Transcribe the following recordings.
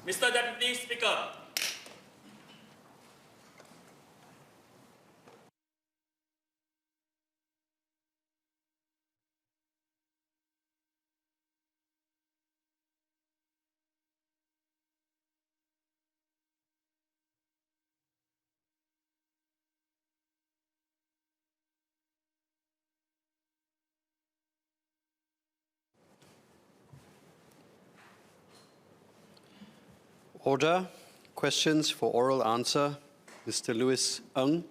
Mr. Deputy Speaker. Order. Questions for oral answer. Mr. Louis Ng.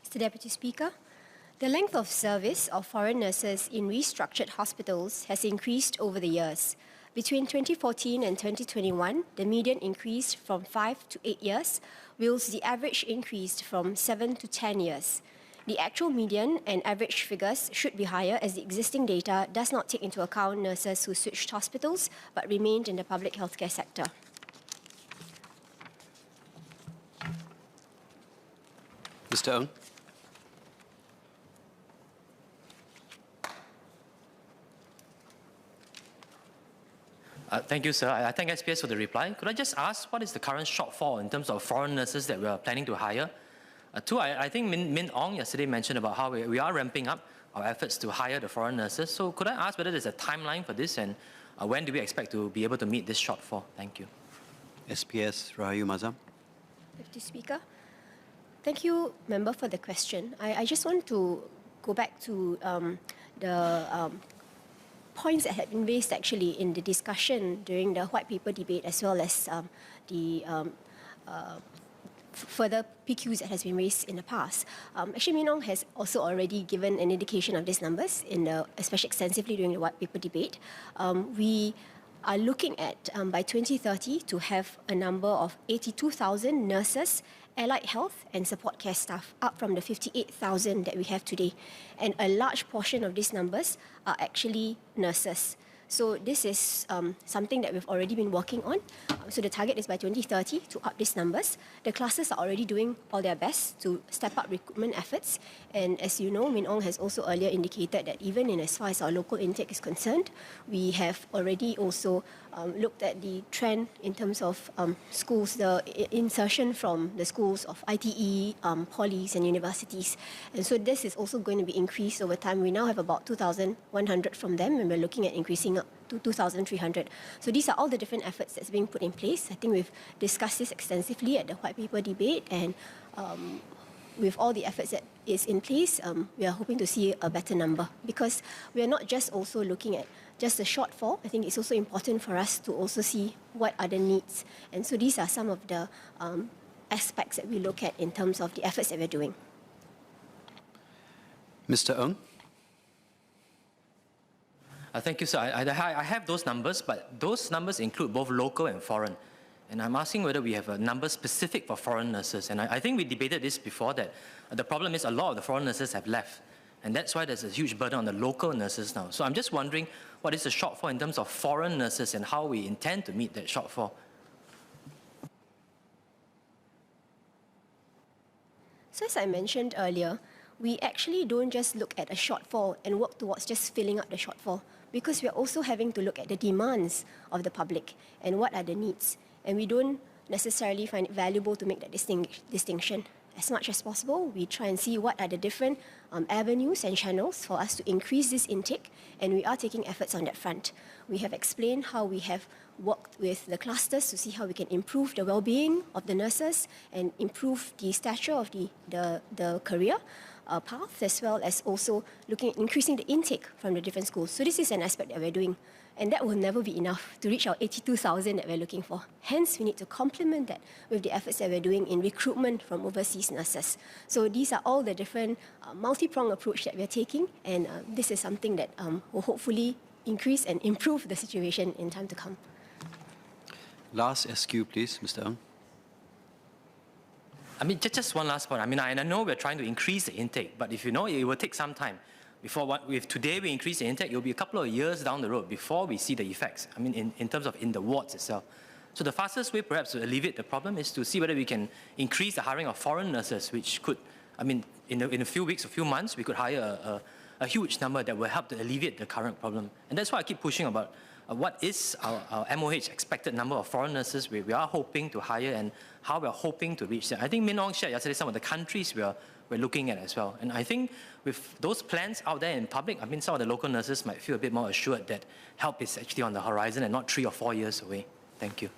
Mr. Deputy Speaker, the length of service of foreign nurses in restructured hospitals has increased over the years. Between 2014 and 2021, the median increased from 5 to 8 years, whilst the average increased from 7 to 10 years. The actual median and average figures should be higher as the existing data does not take into account nurses who switched hospitals but remained in the public healthcare sector. Mr. Ng. Thank you, sir. I thank SPS for the reply. Could I just ask, what is the current shortfall in terms of foreign nurses that we are planning to hire? Two, I think Min Ong yesterday mentioned about how we are ramping up our efforts to hire the foreign nurses. So could I ask whether there's a timeline for this and when do we expect to be able to meet this shortfall? Thank you. SPS Rahayu Mahzam. Deputy Speaker, thank you, Member, for the question. I just want to go back to the points that had been raised actually in the discussion during the white paper debate, as well as the further PQs that has been raised in the past. Actually, Min Ong has also already given an indication of these numbers, especially extensively during the white paper debate. We are looking at, by 2030, to have a number of 82,000 nurses, allied health and support care staff, up from the 58,000 that we have today. And a large portion of these numbers are actually nurses. So this is something that we've already been working on. So the target is by 2030 to up these numbers. The clusters are already doing all their best to step up recruitment efforts. And as you know, Min Ong has also earlier indicated that even in as far as our local intake is concerned, we have already also looked at the trend in terms of schools, the insertion from the schools of ITE, polys and universities. And so this is also going to be increased over time. We now have about 2,100 from them, and we're looking at increasing up to 2,300. So these are all the different efforts that's being put in place. I think we've discussed this extensively at the white paper debate, and with all the efforts that is in place, we are hoping to see a better number, because we are not just also looking at just the shortfall. I think it's also important for us to also see what are the needs. And so these are some of the aspects that we look at in terms of the efforts that we're doing. Mr. Ng. Thank you, sir. I have those numbers, but those numbers include both local and foreign. And I'm asking whether we have a number specific for foreign nurses. And I think we debated this before, that the problem is a lot of the foreign nurses have left. And that's why there's a huge burden on the local nurses now. So I'm just wondering, what is the shortfall in terms of foreign nurses and how we intend to meet that shortfall? So as I mentioned earlier, we actually don't just look at a shortfall and work towards just filling up the shortfall, because we are also having to look at the demands of the public and what are the needs. And we don't necessarily find it valuable to make that distinction. As much as possible, we try and see what are the different avenues and channels for us to increase this intake, and we are taking efforts on that front. We have explained how we have worked with the clusters to see how we can improve the well-being of the nurses and improve the stature of the career path, as well as also looking at increasing the intake from the different schools. So this is an aspect that we're doing, and that will never be enough to reach our 82,000 that we're looking for. Hence, we need to complement that with the efforts that we're doing in recruitment from overseas nurses. So these are all the different multi-pronged approach that we're taking, and this is something that will hopefully increase and improve the situation in time to come. Last SQ, please, Mr. Ng. I mean, just one last point. I mean, I know we're trying to increase the intake, but if you know, it will take some time. If today we increase the intake, it will be a couple of years down the road before we see the effects. I mean, in terms of in the wards itself. So the fastest way perhaps to alleviate the problem is to see whether we can increase the hiring of foreign nurses, which could, I mean, in a few weeks, a few months, we could hire a huge number that will help to alleviate the current problem. And that's why I keep pushing about what is our MOH expected number of foreign nurses we are hoping to hire and how we're hoping to reach that. I think Min Ong shared yesterday some of the countries we're looking at as well. And I think with those plans out there in public, I mean, some of the local nurses might feel a bit more assured that help is actually on the horizon and not 3 or 4 years away. Thank you.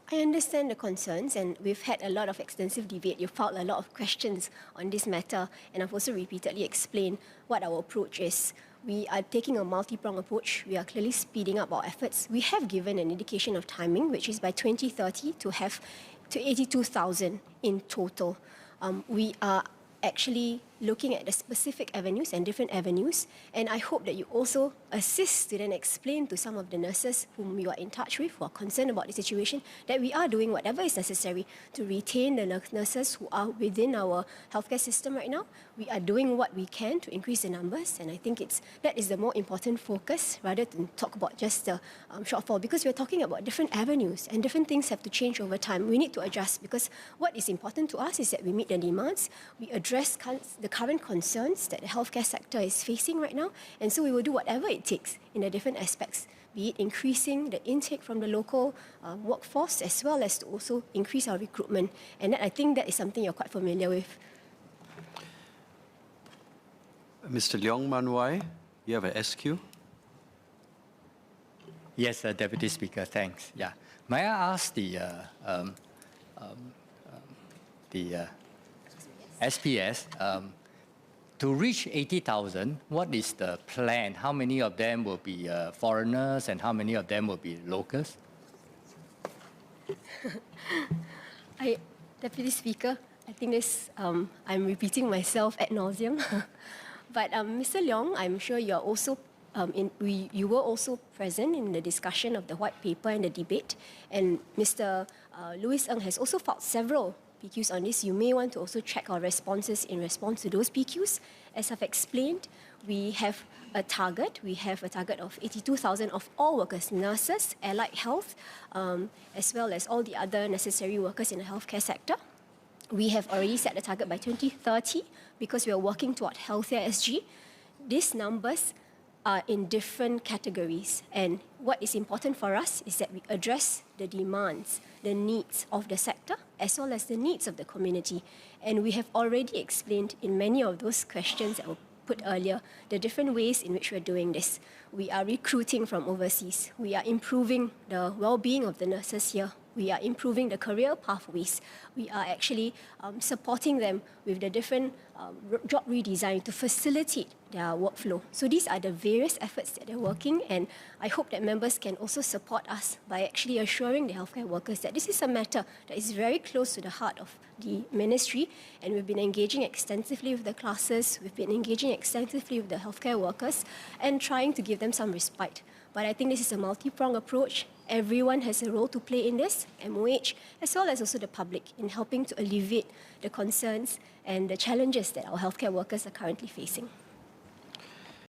I understand the concerns, and we've had a lot of extensive debate. You've filed a lot of questions on this matter, and I've also repeatedly explained what our approach is. We are taking a multi-pronged approach. We are clearly speeding up our efforts. We have given an indication of timing, which is by 2030 to have to 82,000 in total. We are actually looking at the specific avenues and different avenues, and I hope that you also assist to then explain to some of the nurses whom you are in touch with, who are concerned about the situation, that we are doing whatever is necessary to retain the nurses who are within our healthcare system right now. We are doing what we can to increase the numbers, and I think that is the more important focus rather than talk about just the shortfall, because we're talking about different avenues and different things have to change over time. We need to adjust, because what is important to us is that we meet the demands, we address the current concerns that the healthcare sector is facing right now, and so we will do whatever it takes in the different aspects, be it increasing the intake from the local workforce as well as to also increase our recruitment. And I think that is something you're quite familiar with. Mr. Leong Man Wai, you have a SQ. Yes, Deputy Speaker, thanks. Yeah. May I ask the SPS, to reach 80,000, what is the plan? How many of them will be foreigners and how many of them will be locals? Deputy Speaker, I think this, I'm repeating myself ad nauseum. But Mr. Leong, I'm sure you are also you were also present in the discussion of the white paper and the debate, and Mr. Louis Ng has also filed several PQs on this. You may want to also check our responses in response to those PQs. As I've explained, we have a target. We have a target of 82,000 of all workers, nurses, allied health, as well as all the other necessary workers in the healthcare sector. We have already set the target by 2030 because we are working toward Healthier SG. These numbers are in different categories, and what is important for us is that we address the demands, the needs of the sector, as well as the needs of the community. And we have already explained in many of those questions that were put earlier, the different ways in which we're doing this. We are recruiting from overseas. We are improving the well-being of the nurses here. We are improving the career pathways. We are actually supporting them with the different job redesign to facilitate their workflow. So these are the various efforts that they're working, and I hope that members can also support us by actually assuring the healthcare workers that this is a matter that is very close to the heart of the ministry, and we've been engaging extensively with the classes, we've been engaging extensively with the healthcare workers, and trying to give them some respite. But I think this is a multi-pronged approach. Everyone has a role to play in this, MOH, as well as also the public, in helping to alleviate the concerns and the challenges that our healthcare workers are currently facing.